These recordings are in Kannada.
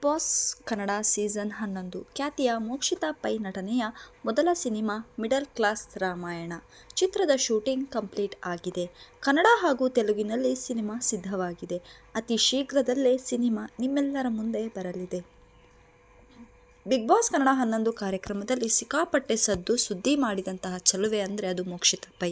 ಬಾಸ್ ಕನ್ನಡ ಸೀಸನ್ 11 ಖ್ಯಾತಿಯ ಮೋಕ್ಷಿತಾ ಪೈ ನಟನೆಯ ಮೊದಲ ಸಿನಿಮಾ ಮಿಡಲ್ ಕ್ಲಾಸ್ ರಾಮಾಯಣ. ಚಿತ್ರದ ಶೂಟಿಂಗ್ ಕಂಪ್ಲೀಟ್ ಆಗಿದೆ. ಕನ್ನಡ ಹಾಗೂ ತೆಲುಗಿನಲ್ಲಿ ಸಿನಿಮಾ ಸಿದ್ಧವಾಗಿದೆ. ಅತಿ ಶೀಘ್ರದಲ್ಲೇ ಸಿನಿಮಾ ನಿಮ್ಮೆಲ್ಲರ ಮುಂದೆ ಬರಲಿದೆ. ಬಿಗ್ ಬಾಸ್ ಕನ್ನಡ 11 ಕಾರ್ಯಕ್ರಮದಲ್ಲಿ ಸಿಕ್ಕಾಪಟ್ಟೆ ಸುದ್ದಿ ಮಾಡಿದಂತಹ ಚೆಲುವೆ ಅಂದರೆ ಅದು ಮೋಕ್ಷಿತಾ ಪೈ.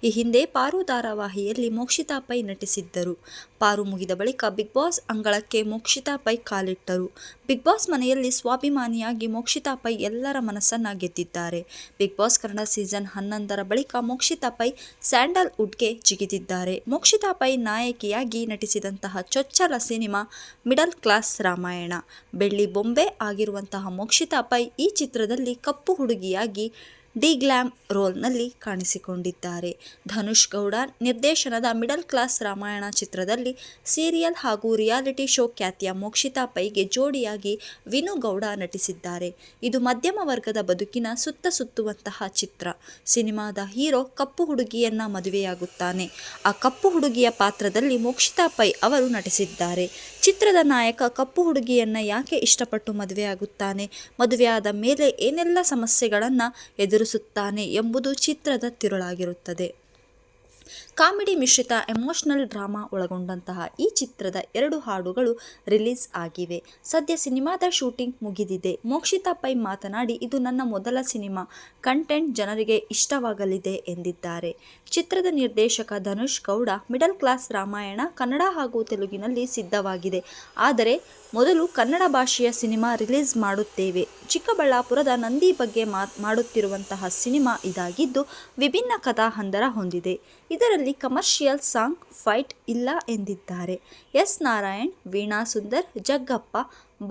ಈ ಹಿಂದೆ ಪಾರು ಧಾರಾವಾಹಿಯಲ್ಲಿ ಮೋಕ್ಷಿತಾ ಪೈ ನಟಿಸಿದ್ದರು. ಪಾರು ಮುಗಿದ ಬಳಿಕ ಬಿಗ್ ಬಾಸ್ ಅಂಗಳಕ್ಕೆ ಮೋಕ್ಷಿತಾ ಪೈ ಕಾಲಿಟ್ಟರು. ಬಿಗ್ ಬಾಸ್ ಮನೆಯಲ್ಲಿ ಸ್ವಾಭಿಮಾನಿಯಾಗಿ ಮೋಕ್ಷಿತಾ ಪೈ ಎಲ್ಲರ ಮನಸ್ಸನ್ನ ಗೆದ್ದಿದ್ದಾರೆ. ಬಿಗ್ ಬಾಸ್ ಕನ್ನಡ ಸೀಸನ್ 11ರ ಬಳಿಕ ಮೋಕ್ಷಿತಾ ಪೈ ಸ್ಯಾಂಡಲ್ವುಡ್ಗೆ ಜಿಗಿದಿದ್ದಾರೆ. ಮೋಕ್ಷಿತಾ ಪೈ ನಾಯಕಿಯಾಗಿ ನಟಿಸಿದಂತಹ ಚೊಚ್ಚಲ ಸಿನಿಮಾ ಮಿಡಲ್ ಕ್ಲಾಸ್ ರಾಮಾಯಣ. ಬೆಳ್ಳಿ ಬೊಂಬೆ ಆಗಿರುವಂತಹ ಮೋಕ್ಷಿತಾ ಪೈ ಈ ಚಿತ್ರದಲ್ಲಿ ಕಪ್ಪು ಹುಡುಗಿಯಾಗಿ ಡಿ-ಗ್ಲಾಮ್ ರೋಲ್ನಲ್ಲಿ ಕಾಣಿಸಿಕೊಂಡಿದ್ದಾರೆ. ಧನುಷ್ ಗೌಡ ನಿರ್ದೇಶನದ ಮಿಡಲ್ ಕ್ಲಾಸ್ ರಾಮಾಯಣ ಚಿತ್ರದಲ್ಲಿ ಸೀರಿಯಲ್ ಹಾಗೂ ರಿಯಾಲಿಟಿ ಶೋ ಖ್ಯಾತಿಯ ಮೋಕ್ಷಿತಾ ಪೈಗೆ ಜೋಡಿಯಾಗಿ ವಿನು ಗೌಡ ನಟಿಸಿದ್ದಾರೆ. ಇದು ಮಧ್ಯಮ ವರ್ಗದ ಬದುಕಿನ ಸುತ್ತುವಂತಹ ಚಿತ್ರ. ಸಿನಿಮಾದ ಹೀರೋ ಕಪ್ಪು ಹುಡುಗಿಯನ್ನ ಮದುವೆಯಾಗುತ್ತಾನೆ. ಆ ಕಪ್ಪು ಹುಡುಗಿಯ ಪಾತ್ರದಲ್ಲಿ ಮೋಕ್ಷಿತಾ ಪೈ ಅವರು ನಟಿಸಿದ್ದಾರೆ. ಚಿತ್ರದ ನಾಯಕ ಕಪ್ಪು ಹುಡುಗಿಯನ್ನ ಯಾಕೆ ಇಷ್ಟಪಟ್ಟು ಮದುವೆಯಾಗುತ್ತಾನೆ, ಮದುವೆಯಾದ ಮೇಲೆ ಏನೆಲ್ಲ ಸಮಸ್ಯೆಗಳನ್ನು ಎದುರಿಸುತ್ತಾನೆ ಎಂಬುದು ಚಿತ್ರದ ತಿರುಳಾಗಿರುತ್ತದೆ. ಕಾಮಿಡಿ ಮಿಶ್ರಿತ ಎಮೋಷನಲ್ ಡ್ರಾಮಾ ಒಳಗೊಂಡಂತಹ ಈ ಚಿತ್ರದ 2 ಹಾಡುಗಳು ರಿಲೀಸ್ ಆಗಿವೆ. ಸದ್ಯ ಸಿನಿಮಾದ ಶೂಟಿಂಗ್ ಮುಗಿದಿದೆ. ಮೋಕ್ಷಿತಾ ಪೈ ಮಾತನಾಡಿ, ಇದು ನನ್ನ ಮೊದಲ ಸಿನಿಮಾ, ಕಂಟೆಂಟ್ ಜನರಿಗೆ ಇಷ್ಟವಾಗಲಿದೆ ಎಂದಿದ್ದಾರೆ. ಚಿತ್ರದ ನಿರ್ದೇಶಕ ಧನುಷ್ ಗೌಡ, ಮಿಡಲ್ ಕ್ಲಾಸ್ ರಾಮಾಯಣ ಕನ್ನಡ ಹಾಗೂ ತೆಲುಗಿನಲ್ಲಿ ಸಿದ್ಧವಾಗಿದೆ. ಆದರೆ ಮೊದಲು ಕನ್ನಡ ಭಾಷೆಯ ಸಿನಿಮಾ ರಿಲೀಸ್ ಮಾಡುತ್ತೇವೆ. ಚಿಕ್ಕಬಳ್ಳಾಪುರದ ನಂದಿ ಬಗ್ಗೆ ಮಾಡುತ್ತಿರುವಂತಹ ಸಿನಿಮಾ ಇದಾಗಿದ್ದು ವಿಭಿನ್ನ ಕಥಾ ಹಂದರ ಹೊಂದಿದೆ. ಇದರಲ್ಲಿ ಕಮರ್ಷಿಯಲ್ ಸಾಂಗ್, ಫೈಟ್ ಇಲ್ಲ ಎಂದಿದ್ದಾರೆ. ಎಸ್ ನಾರಾಯಣ್, ವೀಣಾ ಸುಂದರ್, ಜಗ್ಗಪ್ಪ,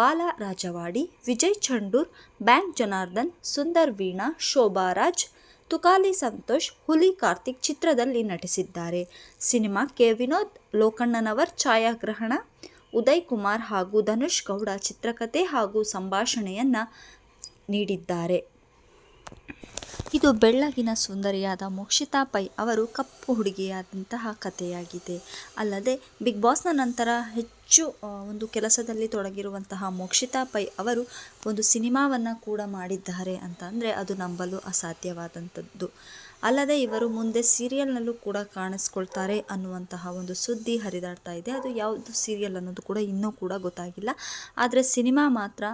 ಬಾಲ ರಾಜವಾಡಿ, ವಿಜಯ್ ಚಂಡೂರ್, ಬ್ಯಾಂಕ್ ಜನಾರ್ದನ್, ಸುಂದರ್ ವೀಣಾ, ಶೋಭಾ ರಾಜ್, ತುಕಾಲಿ ಸಂತೋಷ್, ಹುಲಿ ಕಾರ್ತಿಕ್ ಚಿತ್ರದಲ್ಲಿ ನಟಿಸಿದ್ದಾರೆ. ಸಿನಿಮಾಕ್ಕೆ ವಿನೋದ್ ಲೋಕಣ್ಣನವರ್ ಛಾಯಾಗ್ರಹಣ, ಉದಯ್ ಕುಮಾರ್ ಹಾಗೂ ಧನುಷ್ ಗೌಡ ಚಿತ್ರಕಥೆ ಹಾಗೂ ಸಂಭಾಷಣೆಯನ್ನ ನೀಡಿದ್ದಾರೆ. ಇದು ಬೆಳ್ಳಗಿನ ಸುಂದರಿಯಾದ ಮೋಕ್ಷಿತಾ ಪೈ ಅವರು ಕಪ್ಪು ಹುಡುಗಿಯಾದಂತಹ ಕಥೆಯಾಗಿದೆ. ಅಲ್ಲದೆ ಬಿಗ್ ಬಾಸ್ನ ನಂತರ ಹೆಚ್ಚು ಒಂದು ಕೆಲಸದಲ್ಲಿ ತೊಡಗಿರುವಂತಹ ಮೋಕ್ಷಿತಾ ಪೈ ಅವರು ಒಂದು ಸಿನಿಮಾವನ್ನು ಕೂಡ ಮಾಡಿದ್ದಾರೆ ಅಂತ ಅಂದರೆ ಅದು ನಂಬಲು ಅಸಾಧ್ಯವಾದಂಥದ್ದು. ಅಲ್ಲದೆ ಇವರು ಮುಂದೆ ಸೀರಿಯಲ್ನಲ್ಲೂ ಕೂಡ ಕಾಣಿಸ್ಕೊಳ್ತಾರೆ ಅನ್ನುವಂತಹ ಒಂದು ಸುದ್ದಿ ಹರಿದಾಡ್ತಾ ಇದೆ. ಅದು ಯಾವುದು ಸೀರಿಯಲ್ ಅನ್ನೋದು ಕೂಡ ಇನ್ನೂ ಕೂಡ ಗೊತ್ತಾಗಿಲ್ಲ. ಆದರೆ ಸಿನಿಮಾ ಮಾತ್ರ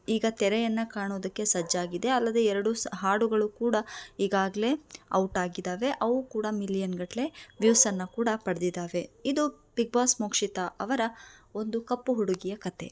ಈಗ ತೆರೆಯನ್ನು ಕಾಣೋದಕ್ಕೆ ಸಜ್ಜಾಗಿದೆ. ಅಲ್ಲದೆ 2 ಹಾಡುಗಳು ಕೂಡ ಈಗಾಗಲೇ ಔಟ್ ಆಗಿದ್ದಾವೆ. ಅವು ಕೂಡ ಮಿಲಿಯನ್ ಗಟ್ಟಲೆ ವ್ಯೂಸನ್ನು ಕೂಡ ಪಡೆದಿದ್ದಾವೆ. ಇದು ಬಿಗ್ ಬಾಸ್ ಮೋಕ್ಷಿತಾ ಅವರ ಒಂದು ಕಪ್ಪು ಹುಡುಗಿಯ ಕತೆ.